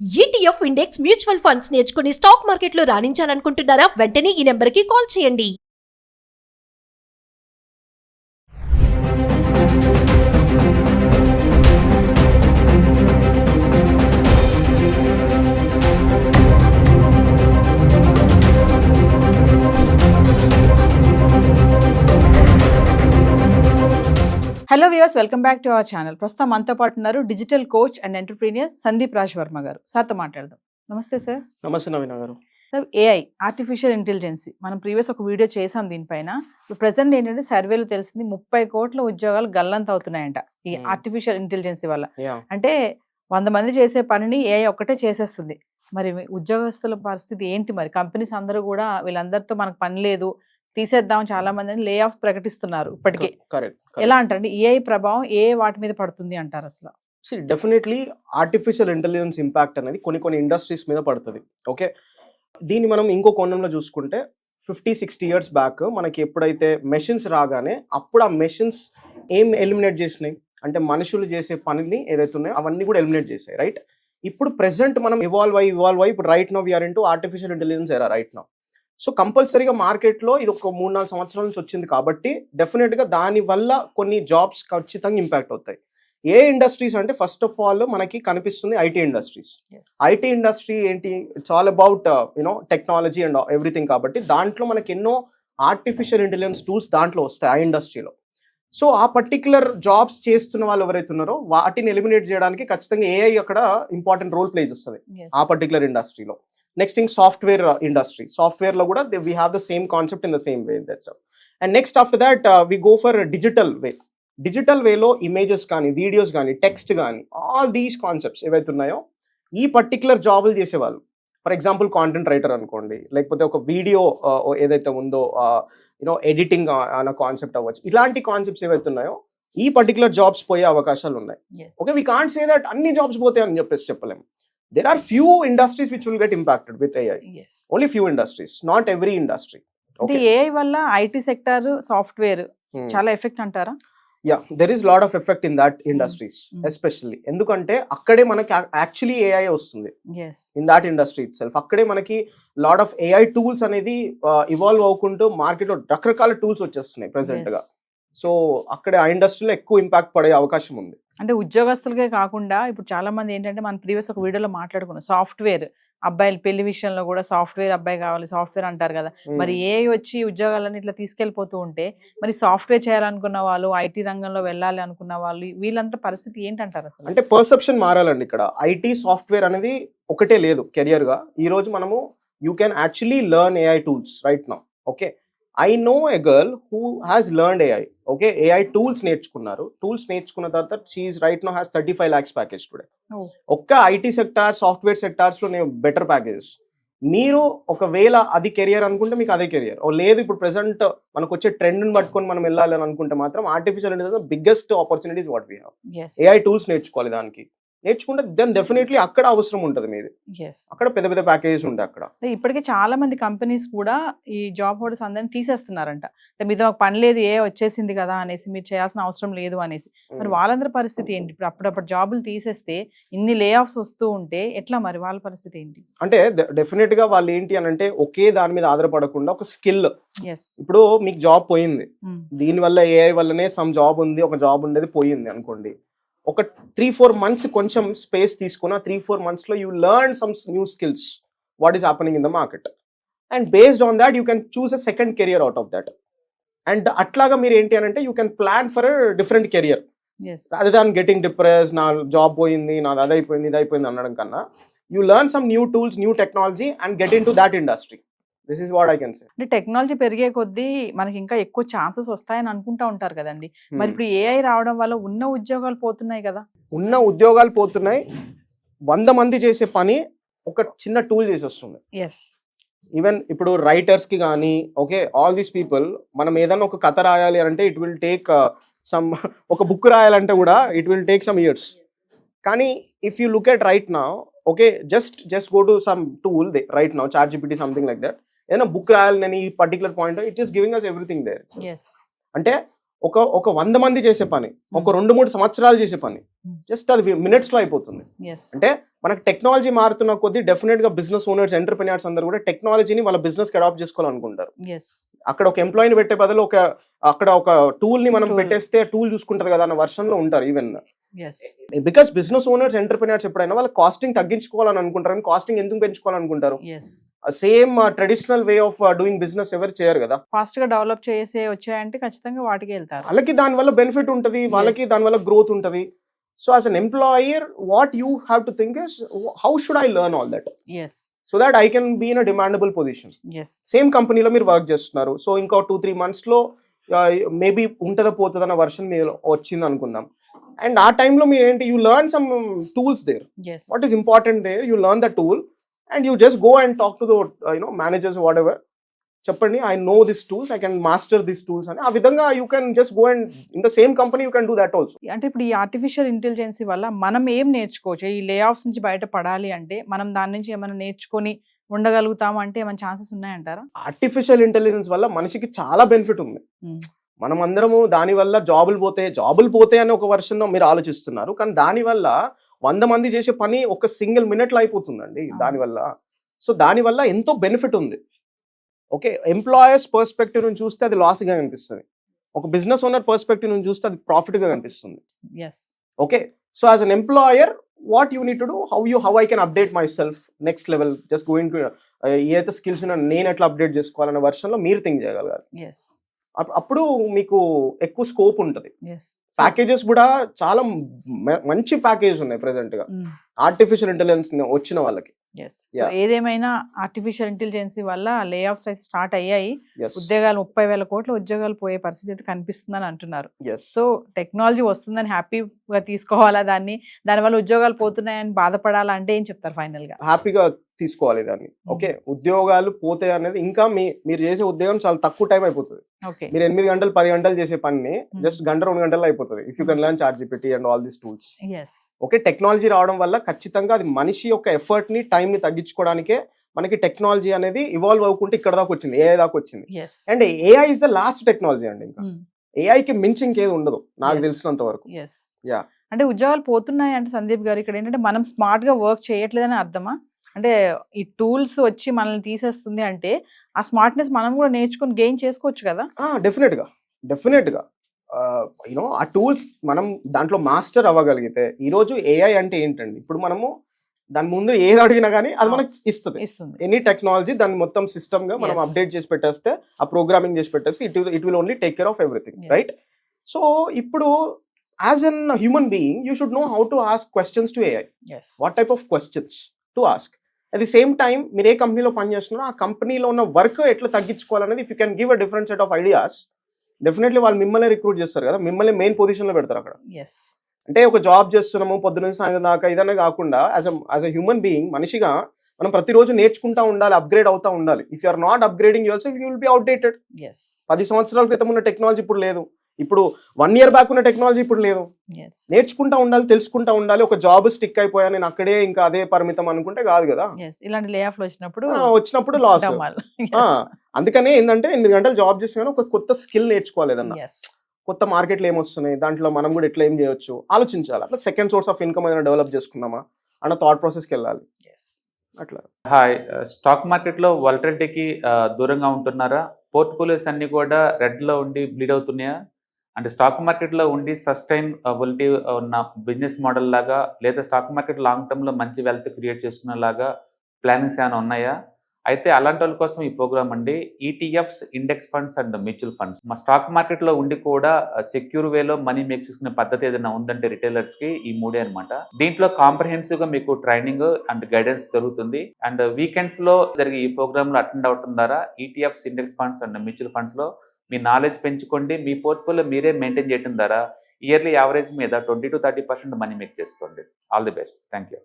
ETF index mutual funds నేర్చుకుని stock మార్కెట్లో రాణించాలనుకుంటున్నారా? వెంటనే ఈ నెంబర్కి కాల్ చేయండి. Hello viewers, welcome back to our channel. ప్రస్తుతం మనతో పాటు ఉన్నారు digital coach and entrepreneur Sandeep Raj Varma గారు. సార్తో మాట్లాడదాం. నమస్తే సార్. నమస్తే నవీన గారు. సార్, ఏఐ ఆర్టిఫిషియల్ ఇంటెలిజెన్స్ మనం ప్రీవియస్ ఒక వీడియో చేసాం దీనిపైన. ఇప్పుడు ప్రెసెంట్ ఏంటంటే సర్వేలు తెలిసింది 30 కోట్ల ఉద్యోగాలు గల్లంత అవుతున్నాయంట ఈ ఆర్టిఫిషియల్ ఇంటెలిజెన్స్ వల్ల. అంటే 100 మంది చేసే పనిని ఏఐ ఒక్కటే చేసేస్తుంది. మరి ఉద్యోగస్తుల పరిస్థితి ఏంటి? మరి కంపెనీస్ అందరూ కూడా వీళ్ళందరితో మనకు పని లేదు, తీసేద్దాం, చాలా మంది లే ఆఫ్స్ ప్రకటిస్తున్నారు ఇప్పటికే. ఎలా అంటారు ఏఐ ప్రభావం ఏ వాటి మీద పడుతుంది అంటారు అసలు? డెఫినెట్లీ ఆర్టిఫిషియల్ ఇంటెలిజెన్స్ ఇంపాక్ట్ అనేది కొన్ని ఇండస్ట్రీస్ మీద పడుతుంది. ఓకే, దీన్ని మనం ఇంకో కోణంలో చూసుకుంటే 50-60 ఇయర్స్ బ్యాక్ మనకి ఎప్పుడైతే మెషిన్స్ రాగానే అప్పుడు ఆ మెషిన్స్ ఏం ఎలిమినేట్ చేసినాయి అంటే మనుషులు చేసే పనిని ఏదైతే ఉన్నాయో అవన్నీ కూడా ఎలిమినేట్ చేసాయి, రైట్? ఇప్పుడు ప్రెసెంట్ మనం ఇవాల్వ్ అయ్యి ఇప్పుడు right now we're into artificial intelligence era right now. So కంపల్సరీగా మార్కెట్లో ఇది ఒక 3-4 సంవత్సరాల నుంచి వచ్చింది కాబట్టి డెఫినెట్గా దానివల్ల కొన్ని జాబ్స్ ఖచ్చితంగా ఇంపాక్ట్ అవుతాయి. ఏ ఇండస్ట్రీస్ అంటే ఫస్ట్ ఆఫ్ ఆల్ మనకి కనిపిస్తుంది ఐటీ ఇండస్ట్రీస్. ఐటీ ఇండస్ట్రీ ఏంటి? It's all about technology and everything. కాబట్టి దాంట్లో మనకి ఎన్నో ఆర్టిఫిషియల్ ఇంటెలిజెన్స్ టూల్స్ దాంట్లో వస్తాయి ఆ ఇండస్ట్రీలో. సో ఆ పర్టికులర్ జాబ్స్ చేస్తున్న వాళ్ళు ఎవరైతే ఉన్నారో వాటిని ఎలిమినేట్ చేయడానికి ఖచ్చితంగా ఏఐ అక్కడ ఇంపార్టెంట్ రోల్ ప్లే చేస్తుంది ఆ పర్టికులర్ ఇండస్ట్రీలో. Next thing software industry. Software లో కూడా we have the same concept in the same way. That's and next after that we go for digital way. Digital వేలో images కానీ videos కానీ text కానీ all these concepts ఏవైతే ఉన్నాయో ఈ particular జాబులు చేసేవాళ్ళు. ఫర్ ఎగ్జాంపుల్ కాంటెంట్ రైటర్ అనుకోండి, లేకపోతే ఒక వీడియో ఏదైతే ఉందో ఎడిటింగ్ అన్న కాన్సెప్ట్ అవ్వచ్చు. ఇలాంటి కాన్సెప్ట్స్ ఏవైతే ఉన్నాయో ఈ పర్టికులర్ జాబ్స్ పోయే అవకాశాలు ఉన్నాయి. Okay, we can't say that అన్ని జాబ్స్ పోతాయి అని చెప్పేసి చెప్పలేము. There are few industries which will get impacted with AI. Yes. Only few industries, not every industry. Okay. AI వల్ల ఐటీ సెక్టార్ సాఫ్ట్వేర్ చాలా ఎఫెక్ట్ అంటారా? Yeah, there is lot of effect in that industries, especially. ఎందుకంటే అక్కడే మనకి actually AI వస్తుంది. Yes. In that industry itself. అక్కడే మనకి lot of AI tools అనేది ఇవాల్వ్ అవ్వకుంటూ మార్కెట్లో రకరకాల టూల్స్ వచ్చేస్తున్నాయి ప్రెసెంట్ గా. సో అక్కడే ఆ ఇండస్ట్రీలో ఎక్కువ ఇంపాక్ట్ పడే అవకాశం ఉంది. అంటే ఉద్యోగస్తులకే కాకుండా ఇప్పుడు చాలా మంది ఏంటంటే మనం ప్రీవియస్ ఒక వీడియోలో మాట్లాడుకున్నాం, సాఫ్ట్వేర్ అబ్బాయిలు పెళ్లి విషయంలో కూడా సాఫ్ట్వేర్ అబ్బాయి కావాలి, సాఫ్ట్వేర్ అంటారు కదా. మరి ఏ వచ్చి ఉద్యోగాలను ఇట్లా తీసుకెళ్లిపోతూ ఉంటే మరి సాఫ్ట్వేర్ చేయాలనుకున్న వాళ్ళు, ఐటీ రంగంలో వెళ్ళాలి అనుకున్న వాళ్ళు, వీళ్ళంతా పరిస్థితి ఏంటంటారు అసలు? అంటే పర్సెప్షన్ మారాలండి. ఇక్కడ ఐటీ సాఫ్ట్వేర్ అనేది ఒకటే లేదు కెరియర్ గా. ఈ రోజు మనము you can actually learn AI tools right now. Okay, I know a girl who has learned AI. Okay, AI tools నేర్చుకున్నారు. టూల్స్ నేర్చుకున్న తర్వాత she is right now has 35 lakhs package today. ఒక్క ఐటీ సెక్టార్ సాఫ్ట్వేర్ సెక్టార్స్ లో నేను better packages. మీరు ఒకవేళ అది career అనుకుంటే మీకు అదే కెరియర్. లేదు ఇప్పుడు ప్రెసెంట్ మనకు వచ్చే ట్రెండ్ ని పట్టుకొని మనం వెళ్ళాలి అని అనుకుంటే మాత్రం artificial intelligence biggest opportunities what we have. AI tools నేర్చుకోవాలి. దానికి నేర్చుకుంటే దెన్ డెఫినెట్లీ అక్కడ అవసరం ఉంటుంది మీది. అక్కడ పెద్ద పెద్ద ప్యాకేజెస్ ఉంటాయి అక్కడ. ఇప్పటికే చాలా మంది కంపెనీస్ కూడా ఈ జాబ్ హోల్డర్స్ అందరినీ తీసేస్తున్నారంట. మీతో ఒక పని లేదు, ఏ వచ్చేసింది కదా అనేసి, మీరు చేయాల్సిన అవసరం లేదు అనేసి. మరి వాళ్ళందరి పరిస్థితి ఏంటి? ఇప్పుడు అప్పుడప్పుడు జాబులు తీసేస్తే ఇన్ని లే ఆఫ్స్ వస్తూ ఉంటే ఎట్లా మరి వాళ్ళ పరిస్థితి ఏంటి? అంటే డెఫినెట్ గా వాళ్ళు ఏంటి అని అంటే ఒకే దాని మీద ఆధారపడకుండా ఒక స్కిల్. ఇప్పుడు మీకు జాబ్ పోయింది, దీనివల్ల ఏఐ వల్లనే సమ్ జాబ్ ఉంది, ఒక జాబ్ ఉండేది పోయింది అనుకోండి. ఒక 3-4 months కొంచెం స్పేస్ తీసుకున్న 3-4 months లో you learn some new skills what is happening in the market and based on that you can choose a second career out of that. And అట్లాగా మీరు ఏంటి అని అంటే you can plan for a different career other than getting depress, నా job పోయింది, నాది అదైపోయింది ఇదైపోయింది అనడం కన్నా you learn some new tools, new technology and get in to that industry. This is what I can say. అంటే technology పెరిగే కొద్దీ మనకి ఇంకా ఎక్కువ ఛాన్సెస్ వస్తాయని అనుకుంటా ఉంటారు కదండి. మరి ఇప్పుడు ఏఐ రావడం వల్ల ఉన్న ఉద్యోగాలు పోతున్నాయి కదా. ఉన్న ఉద్యోగాలు పోతున్నాయి. 100 మంది చేసే పని ఒక చిన్న టూల్ చేసేస్తుంది. ఈవెన్ ఇప్పుడు రైటర్స్ కి కానీ ఓకే ఆల్ దీస్ పీపుల్ మనం ఏదైనా ఒక కథ రాయాలి అంటే ఇట్ విల్ టేక్ సమ్, ఒక బుక్ రాయాలంటే కూడా it will take some years. కానీ if you look at right now okay just go to some tool right now, ChatGPT something like that. ఏదైనా బుక్ రాయాలి నేను ఈ particular point it is giving us everything there. అంటే ఒక 100 మంది చేసే పని ఒక 2-3 సంవత్సరాలు చేసే పని జస్ట్ అది మినిట్స్ లో అయిపోతుంది. అంటే మనకి టెక్నాలజీ మారుతున్న కొద్దీ డెఫినెట్ గా బిజినెస్ ఓనర్స్, ఎంటర్‌ప్రెన్యూర్స్ అందరూ కూడా టెక్నాలజీని వాళ్ళ బిజినెస్ కి అడాప్ట్ చేసుకోవాలనుకుంటారు. అక్కడ ఒక ఎంప్లాయీని పెట్టే బదులు అక్కడ ఒక టూల్ ని మనం పెట్టేస్తే టూల్ చూసుకుంటది కదా అన్న వర్షన్ లో ఉంటారు. Even because business owners, entrepreneurs ఎప్పుడైనా వాళ్ళ కాస్టింగ్ తగ్గించుకోవాలని అనుకుంటారు, కానీ కాస్టింగ్ ఎందుకు పెంచుకోవాలనుకుంటారు? Same traditional way of doing business ఎవరు చేయరు కదా. ఫాస్ట్ గా డెవలప్ చేసే వచ్చాయంటే ఖచ్చితంగా వాటికి వెళ్తారు. వాళ్ళకి దాని వల్ల బెనిఫిట్ ఉంటది, వాళ్ళకి దాని వల్ల గ్రోత్ ఉంటది. So as an employer what you have to think is how should I learn all that so that I can be in a demandable position. Same కంపెనీలో మీరు వర్క్ చేస్తున్నారు, సో ఇంకో 2-3 months లో మేబీ ఉంటుందా పోతుందన్న version మీరు వచ్చింది అనుకుందాం. And ఆ టైంలో మీరు ఏంటి, you learn some tools there. What is important there, you learn the tool and you just go and talk to the managers whatever, చెప్పండి I know this tools, I can master this tools అని. ఆ విధంగా you can just go and in the same company you can do that also. అంటే ఇప్పుడు ఈ artificial intelligence వల్ల మనం ఏం నేర్చుకోవచ్చు? ఈ లే ఆఫ్స్ నుంచి బయట పడాలి అంటే మనం దాని నుంచి ఏమైనా నేర్చుకొని ఉండగలుగుతాము అంటే ఏమైనా ఛాన్సెస్ ఉన్నాయంటారా? ఆర్టిఫిషియల్ ఇంటెలిజెన్స్ వల్ల మనిషికి చాలా బెనిఫిట్ ఉంది. మనం అందరము దాని వల్ల జాబులు పోతే అని ఒక వర్షన్ మీరు ఆలోచిస్తున్నారు, కానీ దాని వల్ల 100 మంది చేసే పని ఒక సింగిల్ మినిట్లో అయిపోతుందండి దానివల్ల. సో దానివల్ల ఎంతో బెనిఫిట్ ఉంది. ఓకే, ఎంప్లాయర్స్ పర్స్పెక్టివ్ నుంచి చూస్తే అది లాస్ గా కనిపిస్తుంది, ఒక బిజినెస్ ఓనర్ పర్స్పెక్టివ్ నుంచి చూస్తే అది ప్రాఫిట్ గా కనిపిస్తుంది. Okay, so as an employer what you need to do, how I can update myself next level, just going to ఏదైతే స్కిల్స్ నేను ఎట్లా అప్డేట్ చేసుకోవాలన్న వర్షన్ లో మీరు థింక్ చేయగలగాలి. అప్పుడు మీకు ఎక్కువ స్కోప్ ఉంటుంది. ప్యాకేజెస్ కూడా చాలా మంచి ప్యాకేజ్ ఉన్నాయి ప్రెసెంట్ గా ఆర్టిఫిషియల్ ఇంటెలిజెన్స్ వచ్చిన వాళ్ళకి. ఏదేమైనా ఆర్టిఫిషియల్ ఇంటెలిజెన్స్ వల్ల లే ఆఫ్స్ అయితే స్టార్ట్ అయ్యాయి. ఉద్యోగాలు 30,000 కోట్ల ఉద్యోగాలు పోయే పరిస్థితి అయితే కనిపిస్తుందని అంటున్నారు. సో టెక్నాలజీ వస్తుందని హ్యాపీగా తీసుకోవాలా దాన్ని, దానివల్ల ఉద్యోగాలు పోతున్నాయని బాధపడాలా అంటే ఏం చెప్తారు ఫైనల్ గా? హ్యాపీగా తీసుకోవాలి దాన్ని. ఓకే, ఉద్యోగాలు పోతాయి అనేది ఇంకా మీరు చేసే ఉద్యోగం చాలా తక్కువ టైం అయిపోతుంది. మీరు 8 గంటలు 10 గంటలు చేసే పని జస్ట్ 1-2 గంటల్లో అయిపోతుంది if you can learn ChatGPT and all these tools. Okay, technology రావడం వల్ల ఖచ్చితంగా అది మనిషి యొక్క ఎఫర్ట్ ని, టైం ని తగ్గించుకోవడానికే మనకి టెక్నాలజీ అనేది ఇవాల్వ్ అవ్వకుంటే ఇక్కడ దాకా వచ్చింది, AI దాకా వచ్చింది. And AI is the last technology అండి. ఇంకా ఏఐకి మించి ఇంకేది ఉండదు నాకు తెలిసినంత వరకు. అంటే ఉద్యోగాలు పోతున్నాయి అంటే సందీప్ గారు ఇక్కడ ఏంటంటే మనం స్మార్ట్ గా వర్క్ చేయట్లేదని అర్థమా? అంటే ఈ టూల్స్ వచ్చి మనల్ని తీసేస్తుంది అంటే ఆ స్మార్ట్నెస్ మనం కూడా నేర్చుకుని గెయిన్ చేసుకోవచ్చు కదా? డెఫినెట్ గా ఆ టూల్స్ మనం దాంట్లో మాస్టర్ అవ్వగలిగితే, ఈరోజు AI అంటే ఏంటండి, ఇప్పుడు మనము దాని ముందు ఏది అడిగినా కానీ అది మనకు ఇస్తుంది. ఎనీ టెక్నాలజీ దాన్ని మొత్తం సిస్టమ్ గా మనం అప్డేట్ చేసి పెట్టేస్తే, ఆ ప్రోగ్రామింగ్ చేసి పెట్టేస్తే it will only take care of everything, right? So ఇప్పుడు as an human being you should know how to ask questions to AI. What type of questions to ask. At the same time మీరు ఏ కంపెనీలో పనిచేస్తున్నారో ఆ కంపెనీలో ఉన్న work ఎట్లా తగ్గించుకోవాలనేది if you can give a different set of ideas, definitely వాళ్ళు మిమ్మల్ని రిక్రూట్ చేస్తారు కదా, మిమ్మల్ని మెయిన్ పొజిషన్ లో పెడతారు అక్కడ. అంటే ఒక జాబ్ చేస్తున్నాము పొద్దున్న నుంచి సాయంత్రం దాకా ఇదనే కాకుండా యాజ్ అ హ్యూమన్ బీయింగ్ మనిషిగా మనం ప్రతిరోజు నేర్చుకుంటా ఉండాలి, అప్గ్రేడ్ అవుతా ఉండాలి. If you are not upgrading yourself you will be outdated. 10 సంవత్సరాల క్రితం ఉన్న టెక్నాలజీ ఇప్పుడు లేదు, ఇప్పుడు 1 year బ్యాక్ ఉన్న టెక్నాలజీ ఇప్పుడు లేదు. నేర్చుకుంటా ఉండాలి, తెలుసుకుంటా ఉండాలి. ఒక జాబ్ స్టిక్ అయిపోయా నేను అక్కడే ఇంకా అదే పరిమితం అనుకుంటే కాదు కదా. ఇలాంటి లే ఆఫ్ వచ్చినప్పుడు లాస్. అందుకనే ఏంటంటే 8 గంటలు జాబ్ చేసిన ఒక కొత్త స్కిల్ నేర్చుకోవాలి, ఏదన్నా కొత్త మార్కెట్లు ఏమొస్తున్నాయి, దాంట్లో మనం కూడా ఎట్లా ఏం చేయొచ్చు ఆలోచించాలి. అట్లా సెకండ్ సోర్స్ ఆఫ్ ఇన్కమ్ ఏదైనా డెవలప్ చేసుకుందామా అన్న థాట్ ప్రాసెస్కి వెళ్ళాలి. అట్లా. హాయ్, స్టాక్ మార్కెట్లో వాలటిలిటీకి దూరంగా ఉంటున్నారా? పోర్ట్ఫోలియోస్ అన్ని కూడా రెడ్లో ఉండి బ్లీడ్ అవుతున్నాయా? అంటే స్టాక్ మార్కెట్లో ఉండి సస్టైనబిలిటీ ఉన్న బిజినెస్ మోడల్ లాగా, లేదా స్టాక్ మార్కెట్ లాంగ్ టర్మ్లో మంచి వెల్త్ క్రియేట్ చేసుకునేలాగా ప్లానింగ్స్ ఏమైనా ఉన్నాయా? అయితే అలాంటి వాళ్ళ కోసం ఈ ప్రోగ్రామ్ అండి. ETFs, index funds and mutual funds. మా స్టాక్ మార్కెట్లో ఉండి కూడా సెక్యూర్ వేలో మనీ మేక్ చేసుకునే పద్ధతి ఏదైనా ఉందంటే రిటైలర్స్కి ఈ 3 అనమాట. దీంట్లో కాంప్రహెన్సివ్గా మీకు ట్రైనింగ్ అండ్ గైడెన్స్ జరుగుతుంది. అండ్ వీకెండ్స్లో జరిగే ఈ ప్రోగ్రాంలో అటెండ్ అవడం ద్వారా ETFs, index funds and mutual ఫండ్స్లో మీ నాలెడ్జ్ పెంచుకోండి. మీ పోర్ట్ఫోలియో మీరే మెయింటైన్ చేయడం ద్వారా ఇయర్లీ యావరేజ్ మీద 20 to 30% మనీ మేక్ చేసుకోండి. All the best. Thank you.